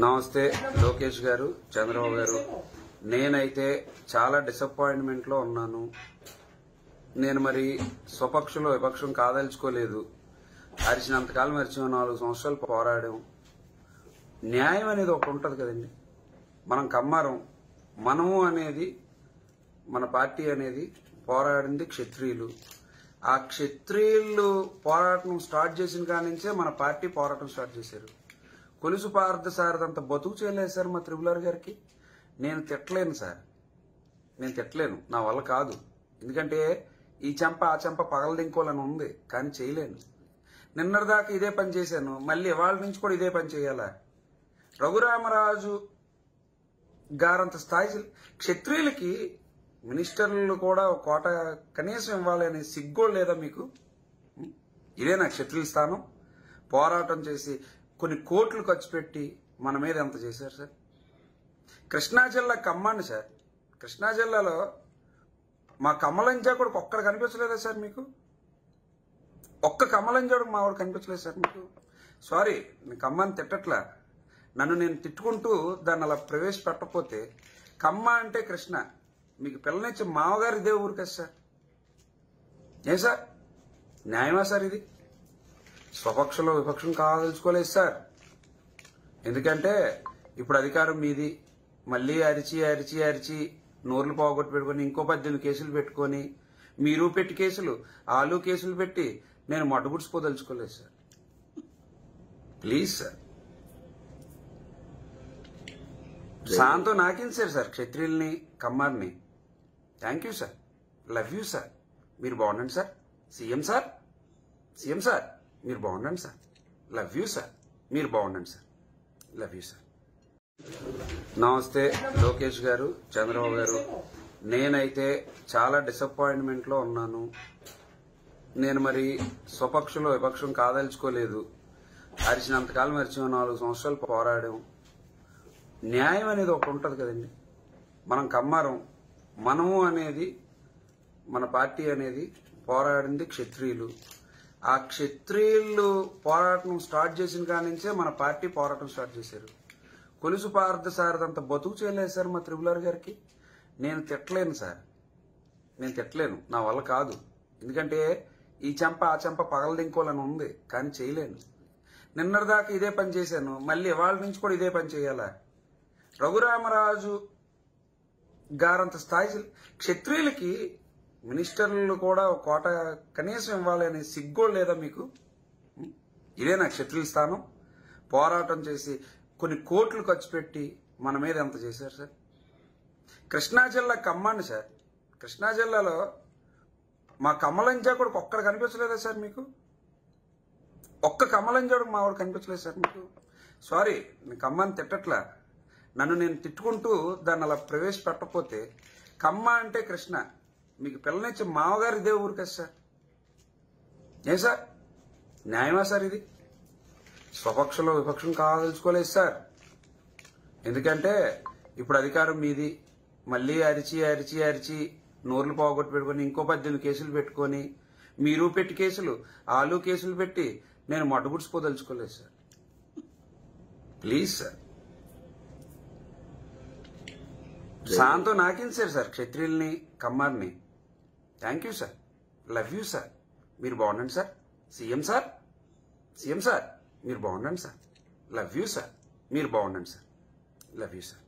నమస్తే లోకేష్ గారు, చంద్రబాబు గారు. నేనైతే చాలా డిసప్పాయింట్మెంట్ లో ఉన్నాను. నేను మరి స్వపక్షంలో విపక్షం కాదలుచుకోలేదు. అరిచినంతకాలం అరిచాం, 4 సంవత్సరాలు పోరాడాం. న్యాయం అనేది ఒకటి ఉంటది కదండి. మనం కమ్మారం, మనము అనేది మన పార్టీ అనేది పోరాడింది క్షత్రియులు. ఆ క్షత్రియులు పోరాటం స్టార్ట్ చేసిన కాడి నుంచే మన పార్టీ పోరాటం స్టార్ట్ చేశారు. కొలుసు పార్థ సారదంత బతుకు చేయలేదు సార్ మా త్రిపులార్ గారికి. నేను తిట్టలేను సార్, నేను తిట్టలేను, నా వల్ల కాదు. ఎందుకంటే ఈ చెంప ఆ చెంప పగలదింకోవాలని ఉంది, కానీ చేయలేను. నిన్నటిదాకా ఇదే పని చేశాను, మళ్ళీ ఇవాళ నుంచి కూడా ఇదే పని చేయాలా? రఘురామరాజు గారంత స్థాయి క్షత్రియులకి మినిస్టర్లు కూడా ఒక కోట కనీసం ఇవ్వాలి అనే సిగ్గో లేదా మీకు? ఇదే నా క్షత్రియుల స్థానం. పోరాటం చేసి కొన్ని కోట్లు ఖర్చు పెట్టి మన మీద ఎంత చేశారు సార్? కృష్ణా జిల్లా కమ్మండి సార్. కృష్ణా జిల్లాలో మా కమలంజాకుడికి ఒక్కడ కనిపించలేదా సార్ మీకు? ఒక్క కమలంజాడు మా వాడు కనిపించలేదు సార్ మీకు? సారీ, నేను కమ్మని తిట్టట్లా. నన్ను నేను తిట్టుకుంటూ దాన్ని అలా ప్రవేశపెట్టకపోతే, కమ్మ అంటే కృష్ణ, మీకు పిల్లనిచ్చే మామగారు ఇదే ఊరు కదా సార్. ఏ సార్ న్యాయమా సార్ ఇది? స్వపక్షంలో విపక్షం కాదలుచుకోలేదు సార్. ఎందుకంటే ఇప్పుడు అధికారం మీది. మళ్ళీ అరిచి అరిచి అరిచి నోర్లు పోగొట్టు పెట్టుకుని ఇంకో 18 కేసులు పెట్టుకొని, మీరు పెట్టి కేసులు, ఆలు కేసులు పెట్టి నేను మట్టుగుడ్చిపోదలుచుకోలేదు సార్. ప్లీజ్ సార్, సాంతో నాకించారు సార్ క్షత్రియుల్ని, కమ్మారిని. Thank you sir, love you sir. మీరు బాగుండండి sir. CM sir, CM sir మీరు బాగుండండి సార్. లవ్ యూ సార్, మీరు బాగుండండి sir. Love you sir. Namaste Lokesh గారు, చంద్రబాబు గారు. నేనైతే చాలా డిసప్పాయింట్మెంట్ లో ఉన్నాను. నేను మరి స్వపక్షంలో విపక్షం కాదలుచుకోలేదు. అరిచినంతకాలం అరిచాం, 4 సంవత్సరాలు పోరాడాం. న్యాయం అనేది ఒకటి ఉంటది కదండి. మనం కమ్మారం, మనము అనేది మన పార్టీ అనేది పోరాడింది క్షత్రియులు. ఆ క్షత్రియులు పోరాటం స్టార్ట్ చేసిన కాడి నుంచే మన పార్టీ పోరాటం స్టార్ట్ చేశారు. కొలుసు పార్థ సారదంత బతుకు చేయలేదు సార్ మా త్రిపులార్ గారికి. నేను తిట్టలేను సార్, నేను తిట్టలేను, నా వల్ల కాదు. ఎందుకంటే ఈ చెంప ఆ చెంప పగలదింకోవాలని ఉంది, కానీ చేయలేను. నిన్నటిదాకా ఇదే పని చేశాను, మళ్ళీ ఇవాళ నుంచి కూడా ఇదే పని చేయాలా? రఘురామరాజు గారంత స్థాయి క్షత్రియులకి మినిస్టర్లు కూడా ఒక కోట కనీసం ఇవ్వాలి అనే సిగ్గో లేదా మీకు? ఇదే నా క్షత్రియుల స్థానం. పోరాటం చేసి కొన్ని కోట్లు ఖర్చు పెట్టి మన మీద ఎంత చేశారు సార్? కృష్ణా జిల్లా కమ్మండి సార్. కృష్ణా జిల్లాలో మా కమలంజాకుడికి ఒక్కడ కనిపించలేదా సార్ మీకు? ఒక్క కమలంజాడు మా వాడు కనిపించలేదు సార్ మీకు? సారీ, నేను కమ్మని తిట్టట్లా. నన్ను నేను తిట్టుకుంటూ దాన్ని అలా ప్రవేశపెట్టకపోతే, కమ్మ అంటే కృష్ణ, మీకు పిల్లనిచ్చే మామగారు ఇదే ఊరు కదా సార్. ఏ సార్ న్యాయమా సార్ ఇది? స్వపక్షంలో విపక్షం కాదలుచుకోలేదు సార్. ఎందుకంటే ఇప్పుడు అధికారం మీది. మళ్ళీ అరిచి అరిచి అరిచి నోర్లు పోగొట్టు పెట్టుకుని ఇంకో 18 కేసులు పెట్టుకొని, మీరు పెట్టి కేసులు, ఆలు కేసులు పెట్టి నేను మట్టుగుడ్చిపోదలుచుకోలేదు సార్. ప్లీజ్ సార్, సాంతో నాకించారు సార్ క్షత్రియుల్ని, కమ్మారిని. Thank you sir, love you sir. మీరు బాగుండండి sir. CM sir, CM sir మీరు బాగుండండి సార్. లవ్ యూ సార్, మీరు బాగుండండి సార్. Love you sir.